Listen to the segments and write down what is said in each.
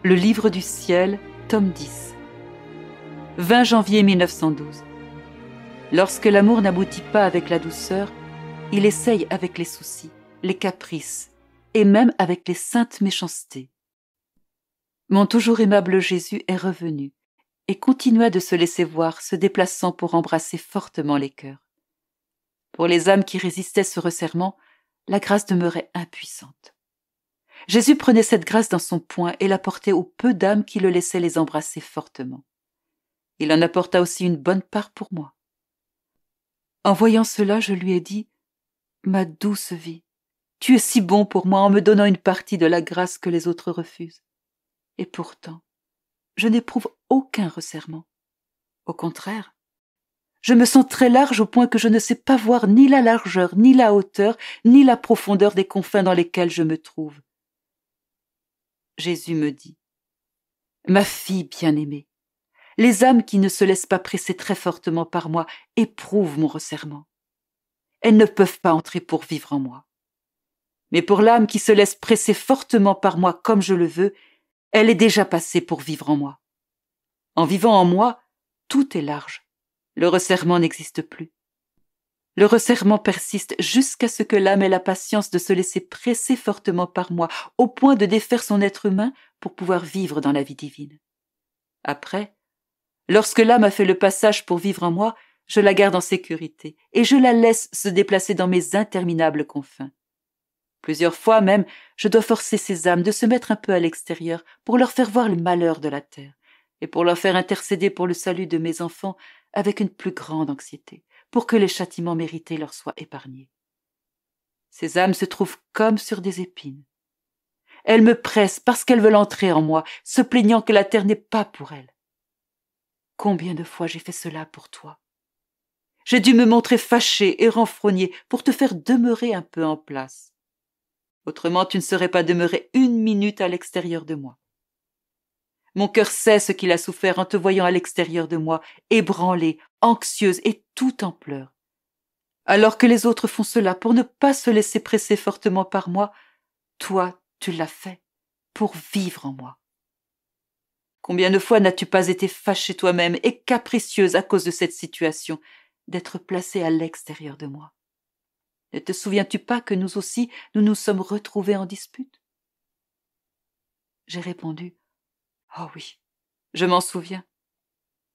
Le livre du ciel, tome 10. 20 janvier 1912. Lorsque l'amour n'aboutit pas avec la douceur, il essaye avec les soucis, les caprices et même avec les saintes méchancetés. Mon toujours aimable Jésus est revenu et continua de se laisser voir, se déplaçant pour embrasser fortement les cœurs. Pour les âmes qui résistaient ce resserrement, la grâce demeurait impuissante. Jésus prenait cette grâce dans son poing et la portait aux peu d'âmes qui le laissaient les embrasser fortement. Il en apporta aussi une bonne part pour moi. En voyant cela, je lui ai dit « Ma douce vie, tu es si bon pour moi en me donnant une partie de la grâce que les autres refusent. Et pourtant, je n'éprouve aucun resserrement. Au contraire, je me sens très large au point que je ne sais pas voir ni la largeur, ni la hauteur, ni la profondeur des confins dans lesquels je me trouve. » Jésus me dit « Ma fille bien-aimée, les âmes qui ne se laissent pas presser très fortement par moi éprouvent mon resserrement. Elles ne peuvent pas entrer pour vivre en moi. Mais pour l'âme qui se laisse presser fortement par moi comme je le veux, elle est déjà passée pour vivre en moi. En vivant en moi, tout est large. Le resserrement n'existe plus. Le resserrement persiste jusqu'à ce que l'âme ait la patience de se laisser presser fortement par moi, au point de défaire son être humain pour pouvoir vivre dans la vie divine. Après, lorsque l'âme a fait le passage pour vivre en moi, je la garde en sécurité et je la laisse se déplacer dans mes interminables confins. Plusieurs fois même, je dois forcer ces âmes de se mettre un peu à l'extérieur pour leur faire voir le malheur de la terre et pour leur faire intercéder pour le salut de mes enfants avec une plus grande anxiété, pour que les châtiments mérités leur soient épargnés. Ces âmes se trouvent comme sur des épines. Elles me pressent parce qu'elles veulent entrer en moi, se plaignant que la terre n'est pas pour elles. Combien de fois j'ai fait cela pour toi? J'ai dû me montrer fâché et renfrogné pour te faire demeurer un peu en place. Autrement, tu ne serais pas demeuré une minute à l'extérieur de moi. Mon cœur sait ce qu'il a souffert en te voyant à l'extérieur de moi, ébranlée, anxieuse et tout en pleurs. Alors que les autres font cela pour ne pas se laisser presser fortement par moi, toi, tu l'as fait pour vivre en moi. Combien de fois n'as-tu pas été fâchée toi-même et capricieuse à cause de cette situation, d'être placée à l'extérieur de moi? Ne te souviens-tu pas que nous aussi, nous nous sommes retrouvés en dispute? J'ai répondu « Oh oui, je m'en souviens.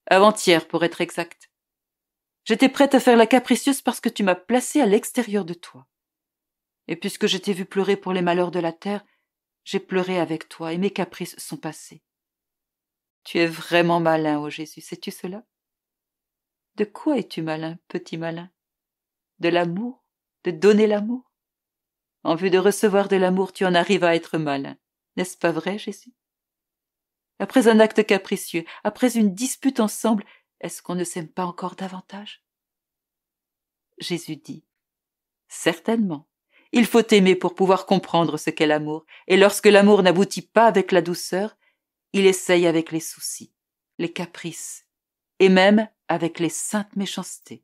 Avant-hier, pour être exact. J'étais prête à faire la capricieuse parce que tu m'as placée à l'extérieur de toi. Et puisque je t'ai vu pleurer pour les malheurs de la terre, j'ai pleuré avec toi et mes caprices sont passés. Tu es vraiment malin, ô Jésus, sais-tu cela? De quoi es-tu malin, petit malin? De l'amour? De donner l'amour? En vue de recevoir de l'amour, tu en arrives à être malin. N'est-ce pas vrai, Jésus? Après un acte capricieux, après une dispute ensemble, est-ce qu'on ne s'aime pas encore davantage? Jésus dit « Certainement, il faut aimer pour pouvoir comprendre ce qu'est l'amour, et lorsque l'amour n'aboutit pas avec la douceur, il essaye avec les soucis, les caprices, et même avec les saintes méchancetés. »